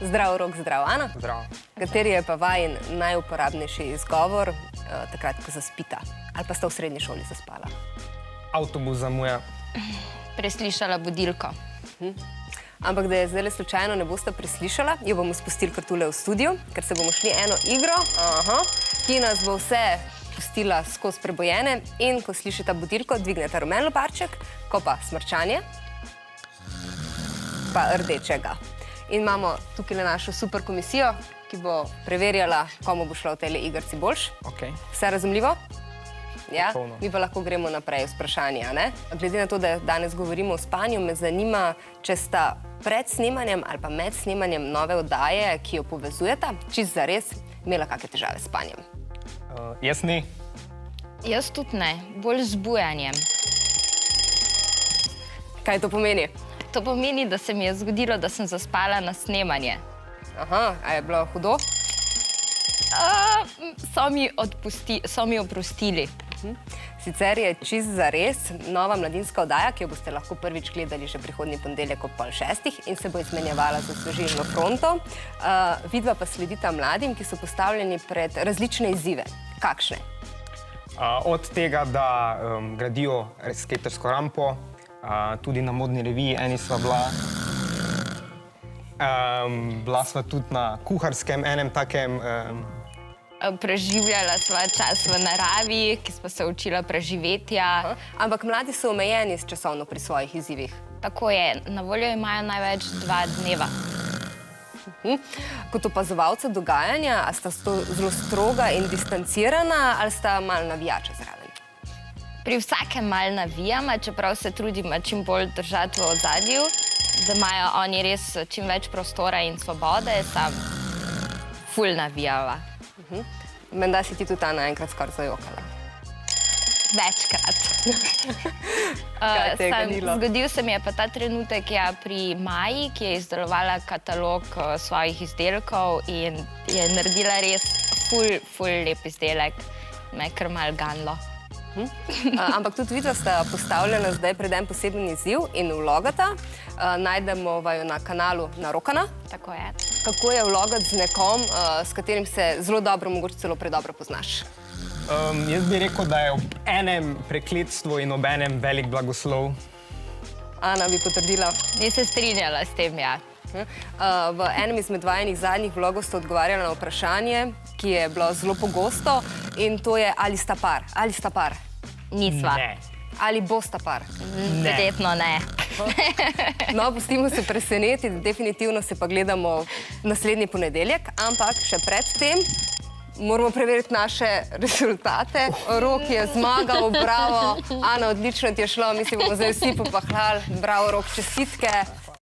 Zdrav, Rok, zdrav, Ana. Zdrav. Kateri je pa vajen najuporabnejši izgovor takrat, ko zaspita? Ali pa sta v srednji šoli zaspala? Avtobus zamuja. Preslišala budilko. Ampak da je zdaj slučajno ne boste preslišala, jo bomo spustili kar tule v studio, ker se bomo šli eno igro, ki nas bo vse pustila skozi prebojene in ko slišite budilko, dvignete rumen loparček, ko pa smrčanje, pa rdečega. In imamo tukaj našo super komisijo, ki bo preverjala, komu bo šlo v tejle igrci boljš. Vse razumljivo? Ja, mi pa lahko gremo naprej v vprašanje, ne? Glede na to, da danes govorimo o spanju, me zanima, če sta pred snemanjem ali pa med snemanjem nove oddaje, ki jo povezujeta, čisto zares imela kakšne težave s spanjem. Jaz ni. Jaz tudi ne, bolj z bujanjem. Kaj to pomeni? To pomeni, da se mi je zgodilo, da sem zaspala na snemanje. Aha, a je bilo hudo? So mi oprostili. Sicer je čisto zares nova mladinska oddaja, ki jo boste lahko prvič gledali že prihodnji ponedeljek ob 5:30 in se bo izmenjevala z osvežilno fronto. Vidva pa sledita mladim, ki so postavljeni pred različne izzive. Kakšne? Od tega, da gradijo skatersko rampo, tudi na modni reviji eni sva bila. Bila sva tudi na kuharskem enem takem. Preživljala sva čas v naravi, ki sva se učila preživetja. Ampak mladi so omejeni časovno pri svojih izzivih. Tako je, na voljo imajo največ 2 dneva. Kot opazovalca dogajanja, a sta zelo stroga in distancirana ali sta malo navijača zraven? Pri vsakem malo navijama, čeprav se trudimo čim bolj držati v ozadju, da imajo oni res čim več prostora in svobode, sam ful navijava. Menda si ti tudi ta naenkrat skoraj zajokala. Večkrat. Tega ni bilo. Zgodil se mi je pa ta trenutek pri Maji, ki je izdelovala katalog svojih izdelkov in je naredila res ful lep izdelek. Me je kar malo ganilo. Ampak tudi vidva sta postavljena zdaj pred en poseben izziv in vlogata. Najdemo vaju na kanalu Narokana. Tako je. Kako je vlogati z nekom, s katerim se zelo dobro, mogoče celo predobro poznaš? Jaz bi rekel, da je ob enem prekletstvo in ob enem velik blagoslov. Ana bi potrdila. Bi se strinjala s tem, ja. V enem izmed vajenih zadnjih vlogov ste odgovarjala na vprašanje, ki je bilo zelo pogosto in to je, ali sta par. Ali sta par? Nisva. Ne. Ali bosta par? Verjetno ne. No, pustimo se presenetiti, definitivno se pa gledamo naslednji ponedeljek, ampak še pred tem moramo preveriti naše rezultate. Rok je zmagal, bravo. Ana, odlično ti je šlo, mislim, bomo zdaj vsi popahlali. Bravo, Rok, čestitke.